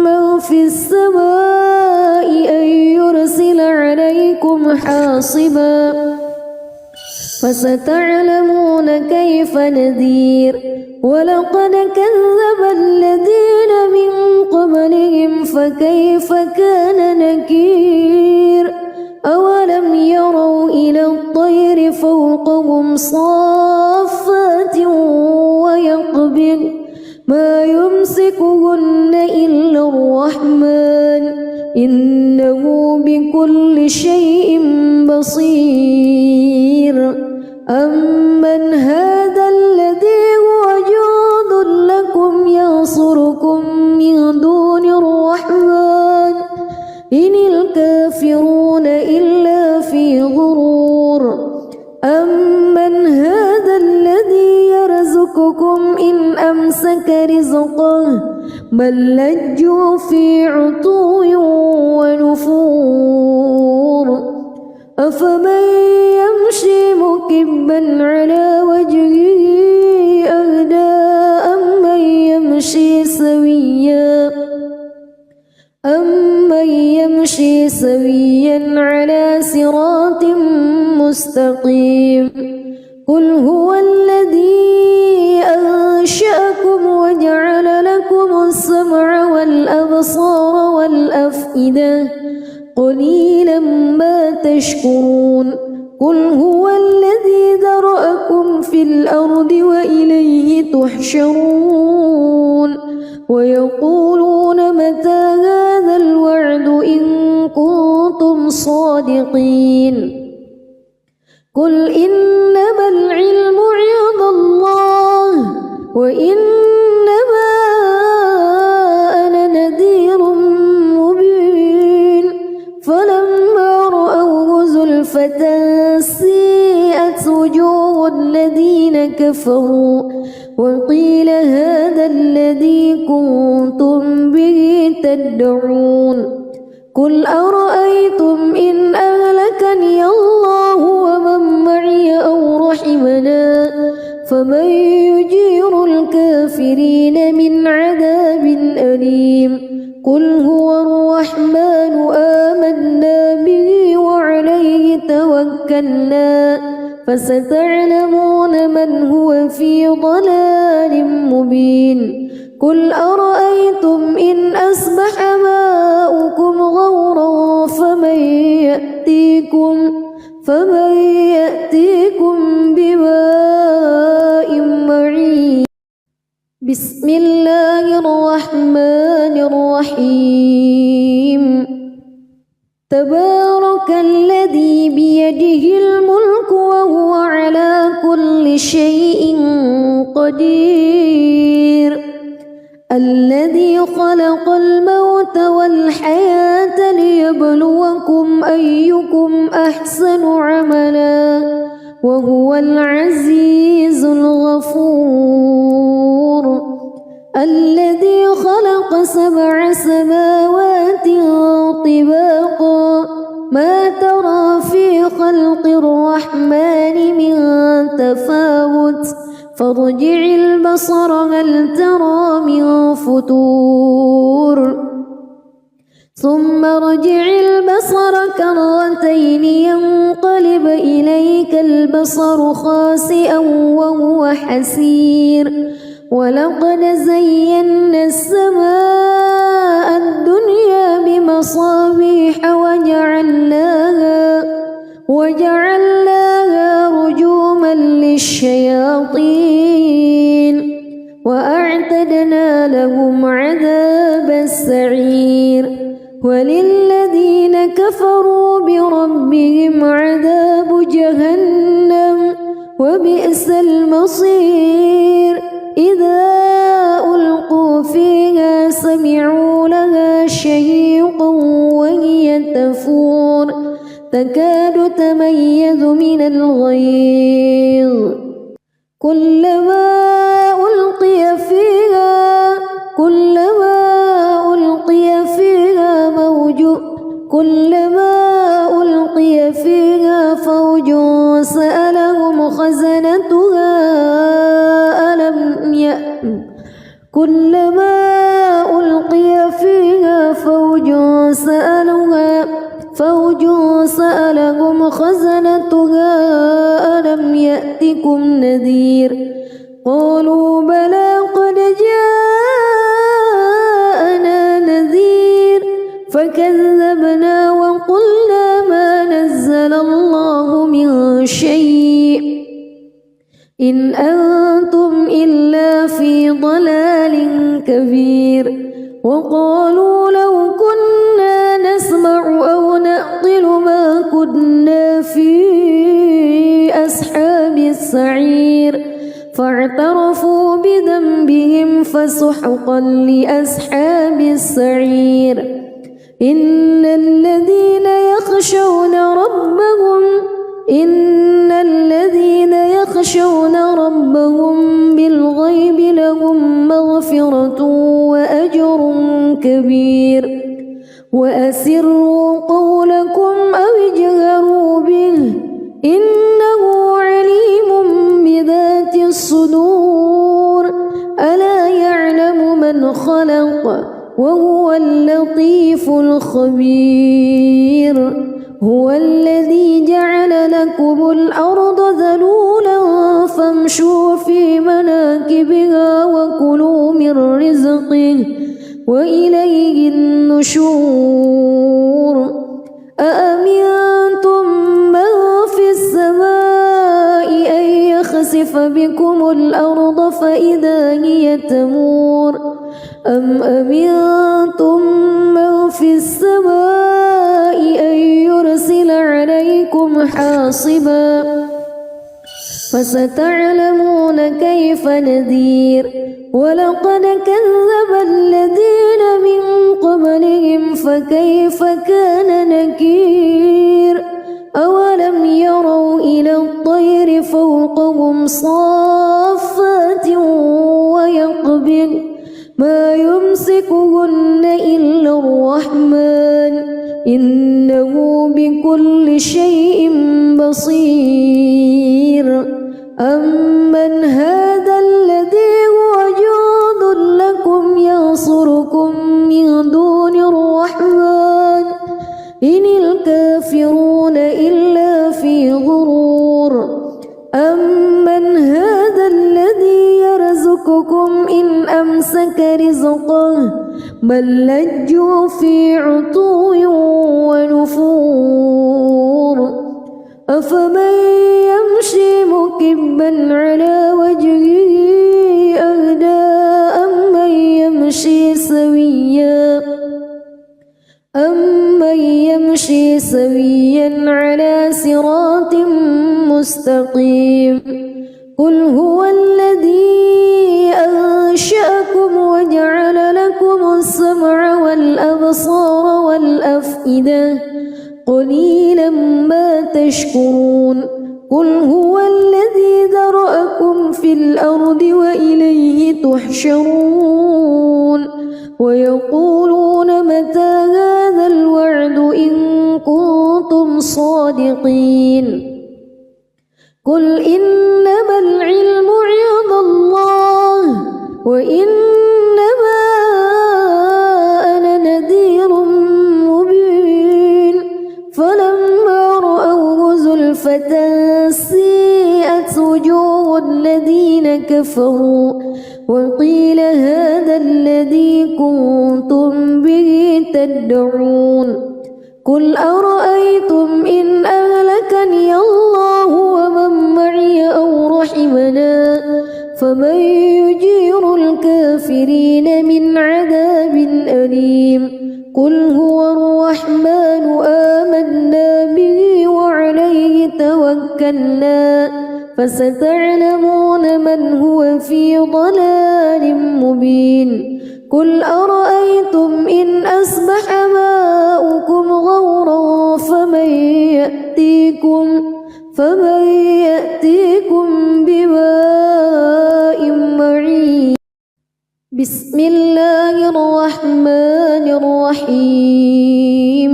من في السماء أن يرسل عليكم حاصبا فستعلمون كيف نذير ولقد كذب الذين من قبلهم فكيف كان نكير أولم يروا إلى الطير فوقهم صافات ويقبض ما يمسكهن إلا الرحمن إنه بكل شيء بصير أمن هذا الذي هو جند لكم ينصركم من دون الرحمن إن الكافرون إلا في غرور أمن هذا الذي يرزقكم إن أمسك رزقه بل لجوا في عتو ونفور أفمن يمشي مكبا على وجهه أهدى أمن يمشي سويا على صراط مستقيم قل هو الذي أنشأكم وجعل لكم السمع والأبصار والأفئدة قليلا ما تشكرون قل هو الذي ذرأكم في الأرض وإليه تحشرون ويقولون متى هذا الوعد إن كنتم صادقين قل إنما العلم عند الله وإنما أنا نذير مبين فلما رأوه زلفة سيئت وجوه الذين كفروا وقيل هذا الذي كنتم به تدعون قل أرأيتم إن أهلكني الله ومن معي أو رحمنا فمن يجير الكافرين من عذاب أليم قل هو الرحمن آمنا به وعليه توكلنا فستعلمون من هو في ضلال مبين قل أرأيتم إن أصبح ماؤكم غورا فمن يأتيكم بماء معين بسم الله الرحمن الرحيم تبارك الذي بيده الملك وهو على كل شيء قدير الذي خلق الموت والحياة ليبلوكم أيكم أحسن عملا وهو العزيز الغفور الذي خلق 7 سماوات طباقا ما ترى في خلق الرحمن من تفاوت فارجع البصر هل ترى من فتور ثم ارجع البصر كرتين ينقلب إليك البصر خاسئا وهو حسير ولقد زينا السماء الدنيا بمصابيح وجعلناها رجوما للشياطين لهم عذاب السعير وللذين كفروا بربهم عذاب جهنم وبئس المصير إذا ألقوا فيها سمعوا لها شهيقا وهي تفور تكاد تميز من الغيظ كلما ألقي فيها فوج سألهم خزنتها ألم يأتكم نذير قالوا بلى قد جاءنا نذير فكذبنا وقلنا ما نزل الله من شيء إن أنتم إلا في ضلال كبير وقالوا لو كنا نسمع أو نعقل ما كنا في أصحاب السعير فاعترفوا بذنبهم فسحقا لأصحاب السعير إن الذين يخشون ربهم بالغيب لهم مغفرة وأجر كبير وأسروا قولكم أو اجهروا به إنه عليم بذات الصدور ألا يعلم من خلق وهو اللطيف الخبير هو الذي جعل لكم الأرض ذلولا فامشوا في مناكبها وكلوا من رزقه وإليه النشور أأمنتم من في السماء أن يخسف بكم الأرض فإذا هي تمور أم أمنتم من في السماء أن يرسل عليكم حاصبا فستعلمون كيف نذير ولقد كذب الذين من قبلهم فكيف كان نكير أولم يروا إلى الطير فوقهم صافات ويقبض ما يمسكهن إلا الرحمن إنه بكل شيء بصير أمن هذا الذي هو جند لكم ينصركم من دون الرحمن إن الكافرون إلا في غرور أمن هذا الذي يرزقكم إن أمسك رزقه بل لجوا في عتو ونفور أفمن يمشي مكبا على وجهه أهدى أمن يمشي سويا على صراط مستقيم قل هو الذي أنشأكم وجعل لكم السمع والأبصار والأفئدة قليلا ما تشكرون قل هو الذي ذرأكم في الأرض وإليه تحشرون ويقولون متى هذا الوعد إن كنتم صادقين قل إنما العلم عند الله وإنما أنا نذير مبين فلما رأوه زلفة سيئت وجوه الذين كفروا وقيل هذا الذي كنتم به تدعون قل أرأيتم إن أهلكني الله ومن معي أو رحمنا فمن يجير الكافرين من قل هو الرحمن آمنا به وعليه توكلنا فستعلمون من هو في ضلال مبين قل أرأيتم إن أصبح ماؤكم غورا فمن يأتيكم بماء معين بسم الله الرحمن الرحيم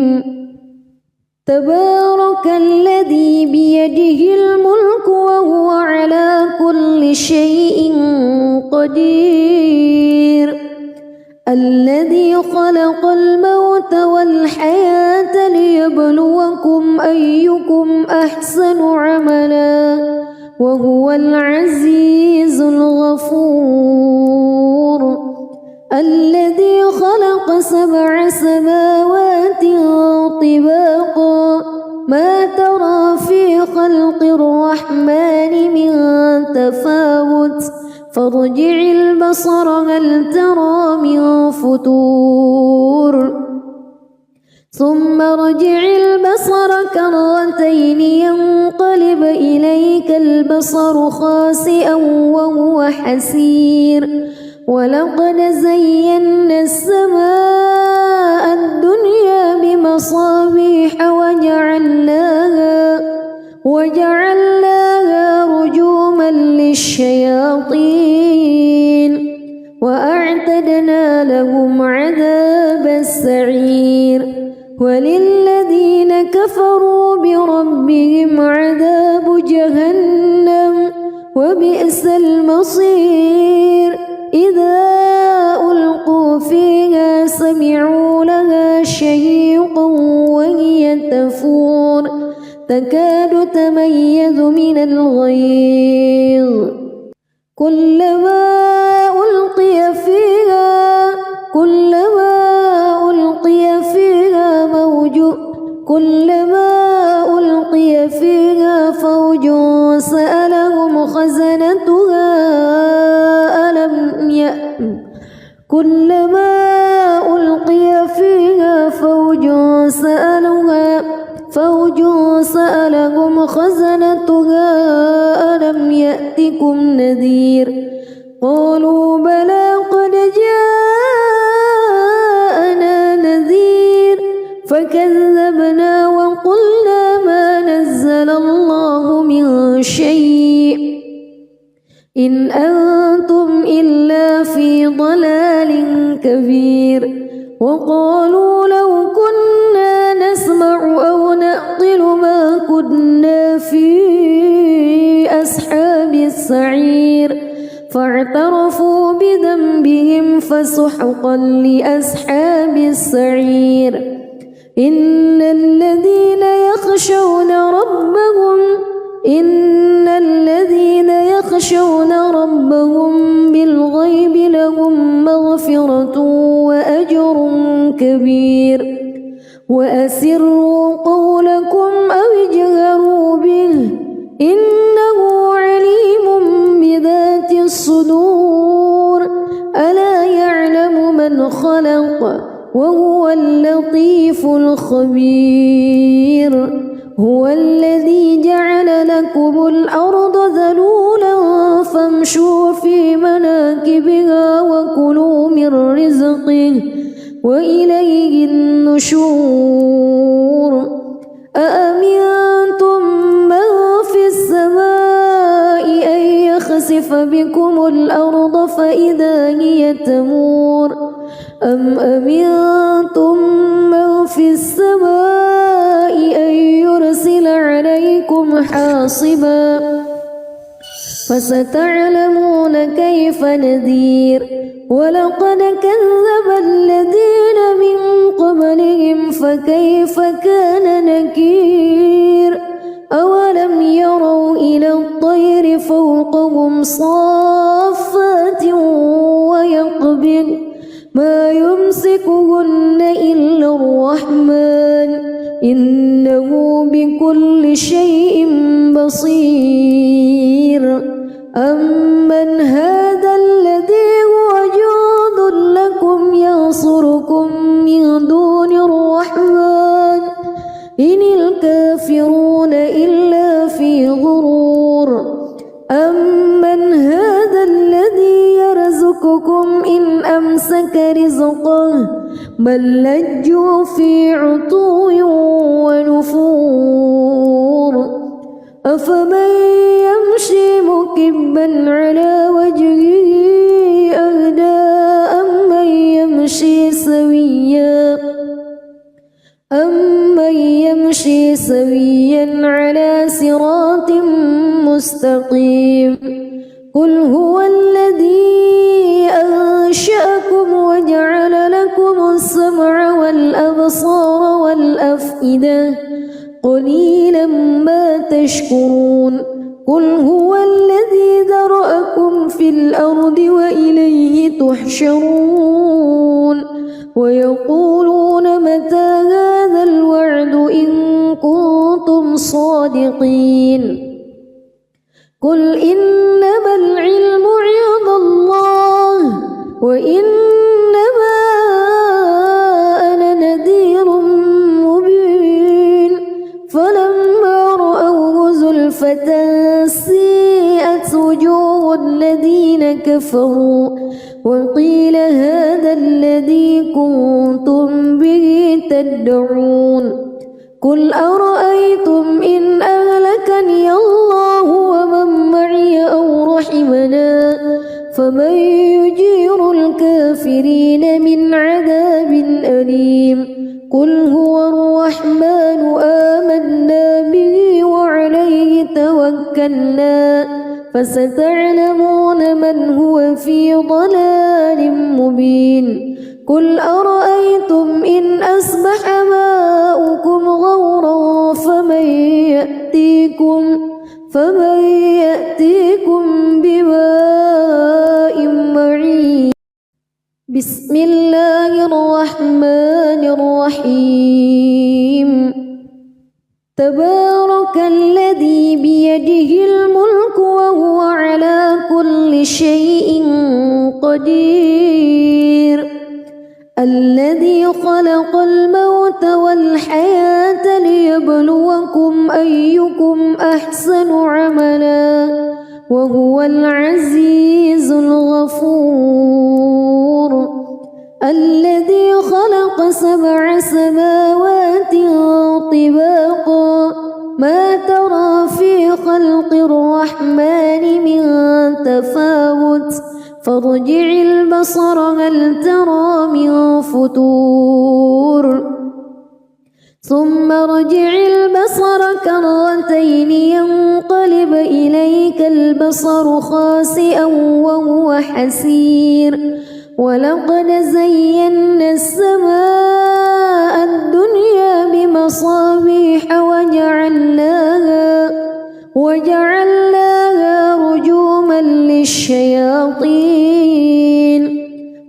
تبارك الذي بيده الملك وهو على كل شيء قدير الذي خلق الموت والحياة ليبلوكم أيكم أحسن عملا وهو العزيز الغفور الذي خلق 7 سماوات طباقا ما ترى في خلق الرحمن من تفاوت فارجع البصر هل ترى من فطور ثم ارجع البصر كرتين ينقلب إليك البصر خاسئا وهو حسير ولقد زينا السماء الدنيا بمصابيح وجعلناها رجوما للشياطين وأعتدنا لهم عذاب السعير وللذين كفروا بربهم عذاب جهنم وبئس المصير إذا ألقوا فيها سمعوا لها شهيقا وهي تفور تكاد تميز من الغيظ كلما ألقي فيها فوج سألهم خزنتها كلما ألقي فيها فوج سألهم خزنتها ألم يأتكم نذير قالوا بلى قد جاءنا نذير فكذبنا وقلنا ما نزل الله من شيء إن أنتم إلا في ضلال كبير وقالوا لو كنا نسمع أو نعقل ما كنا في أصحاب السعير فاعترفوا بذنبهم فسحقا لأصحاب السعير إن الذين يخشون ربهم بالغيب لهم مغفرة وأجر كبير وأسروا قولكم أو اجهروا به إنه عليم بذات الصدور ألا يعلم من خلق وهو اللطيف الخبير هو الذي جعل لكم الأرض ذلولا فامشوا في مناكبها وكلوا من رزقه وإليه النشور أأمنتم من في السماء أن يخسف بكم الأرض فإذا هي تمور أم أمنتم من في السماء أن يرسل عليكم حاصبا فستعلمون كيف نذير ولقد كذب الذين من قبلهم فكيف كان نكير أولم يروا إلى الطير فوقهم صافات ويقبض ما يمسكهن إلا الرحمن إنه بكل شيء بصير أمن هذا الذي هو جند لكم ينصركم من دون أمسك رزقه بل لجوا في عتو ونفور أفمن يمشي مكبا على وجهه أهدى أمن يمشي سويا على صراط مستقيم قل هو الذي أنشأكم وجعل لكم السمع والأبصار والأفئدة قليلا ما تشكرون قل هو الذي ذرأكم في الأرض وإليه تحشرون ويقولون متى هذا الوعد إن كنتم صادقين قل إنما العلم عند الله وإنما أنا نذير مبين فلما رأوه زلفة سيئت وجوه الذين كفروا وقيل هذا الذي كنتم به تدعون قل أرأيتم إن أهلكني الله ومن معي أو رحمنا فمن يجير الكافرين من عذاب أليم قل هو الرحمن آمنا به وعليه توكلنا فستعلمون من هو في ضلال مبين قل أرأيتم إن أصبح ماؤكم غورا فمن يأتيكم بماء معين بسم الله الرحمن الرحيم تبارك الذي بيده الملك وهو على كل شيء قدير الذي خلق الموت والحياة ليبلوكم أيكم أحسن عملا وهو العزيز الغفور الذي خلق 7 سماوات طباقا ما ترى في خلق الرحمن من تفاوت فارجع البصر هل ترى من فطور ثم ارجع البصر كرتين ينقلب إليك البصر خاسئا وهو حسير ولقد زينا السماء الدنيا بمصابيح وجعلناها رجوما للشياطين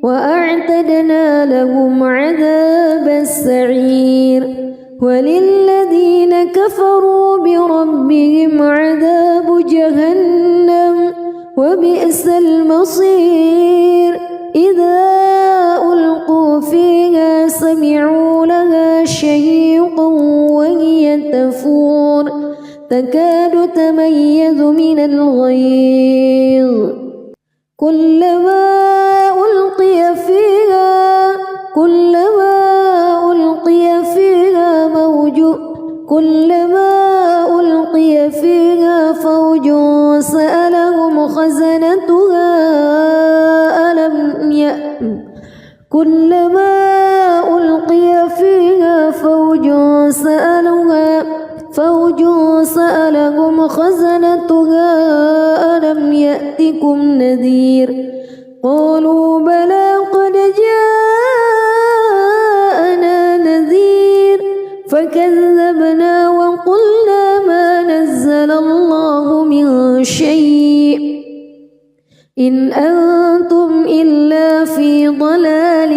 وأعتدنا لهم عذاب السعير وللذين كفروا بربهم عذاب جهنم وبئس المصير إذا ألقوا فيها سمعوا لها شهيقا وهي تفور تكاد تميز من الغيظ كلما ألقي فيها فوج سألهم خزنتها كلما ألقي فيها فوج سألهم خزنتها ألم يأتكم نذير قالوا بلى قد جاءنا نذير فكذبنا وقلنا ما نزل الله من شيء إن أنتم إلا في ضلال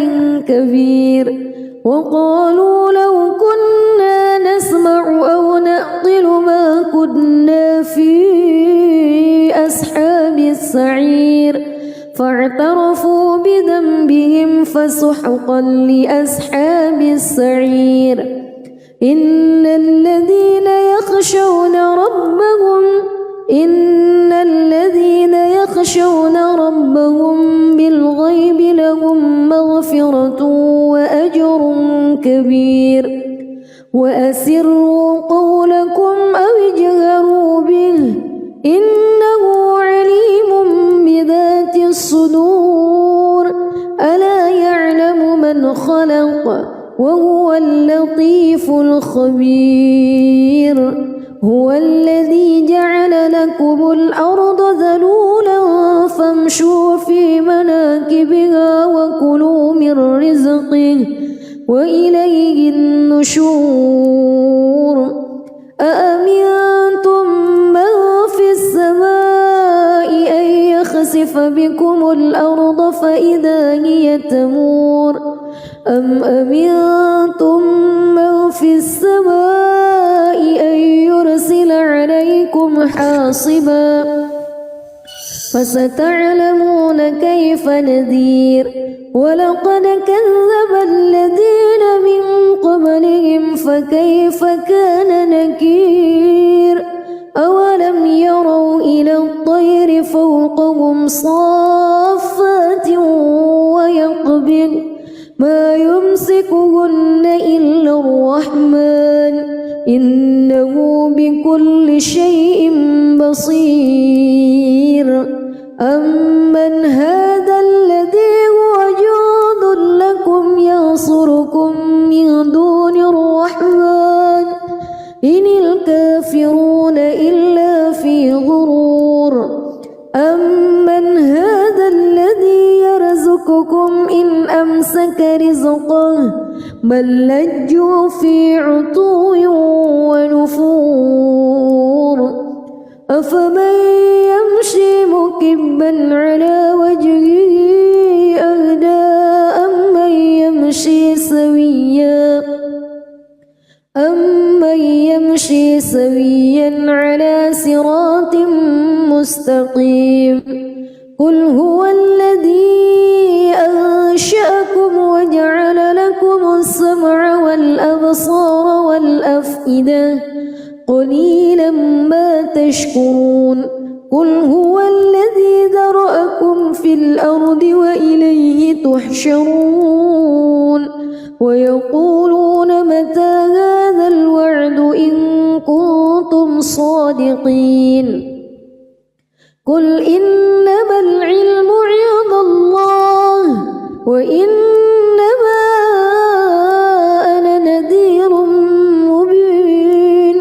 كبير وقالوا لو كنا نسمع أو نعقل ما كنا في أصحاب السعير فاعترفوا بذنبهم فسحقا لأصحاب السعير إن الذين يخشون ربهم بالغيب لهم وأسروا قولكم أو اجهروا به إنه عليم بذات الصدور ألا يعلم من خلق وهو اللطيف الخبير هو الذي جعل لكم الأرض ذلولا فامشوا في مناكبها وكلوا من رزقه وإليه النشور أأمنتم من في السماء أن يخسف بكم الأرض فإذا هي تمور أم أمنتم من في السماء أن يرسل عليكم حاصبا فستعلمون كيف نذير ولقد كذب الذين من قبلهم فكيف كان نكير أولم يروا إلى الطير فوقهم صافات ويقبض ما يمسكهن إلا الرحمن إنه بكل شيء بصير أمن هذا الذي هو جند لكم ينصركم من دون الرحمن إن الكافرون إلا في غرور أمن هذا الذي يرزقكم إن أمسك رزقه بل لجوا في عتو ونفور أفمن يمشي مكبا على وجهه أهدى أمن يمشي سويا على صراط مستقيم قل هو الذي أنشأكم وجعل لكم السمع والأبصار والأفئدة قليلا ما تشكرون قل هو الذي ذرأكم في الأرض وإليه تحشرون ويقولون متى هذا الوعد إن كنتم صادقين قل إنما العلم عند الله وإنما أنا نذير مبين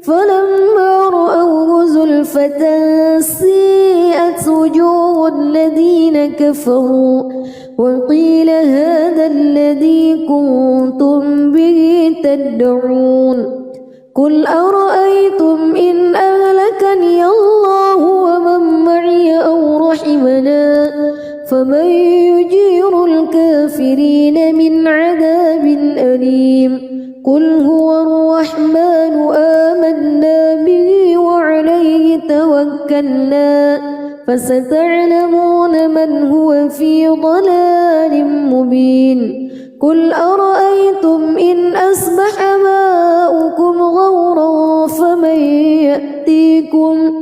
فلما رأوه زلفة سيئت وجوه الذين كفروا وقيل هذا الذي كنتم به تدعون قل أرأيتم إن أهلكني الله ومن معي أو رحمنا فمن يجير الكافرين من عذاب أليم قل هو الرحمن آمنا به وعليه توكلنا فستعلمون من هو في ضلال مبين قل أرأيتم إن أصبح ماؤكم غورا فمن يأتيكم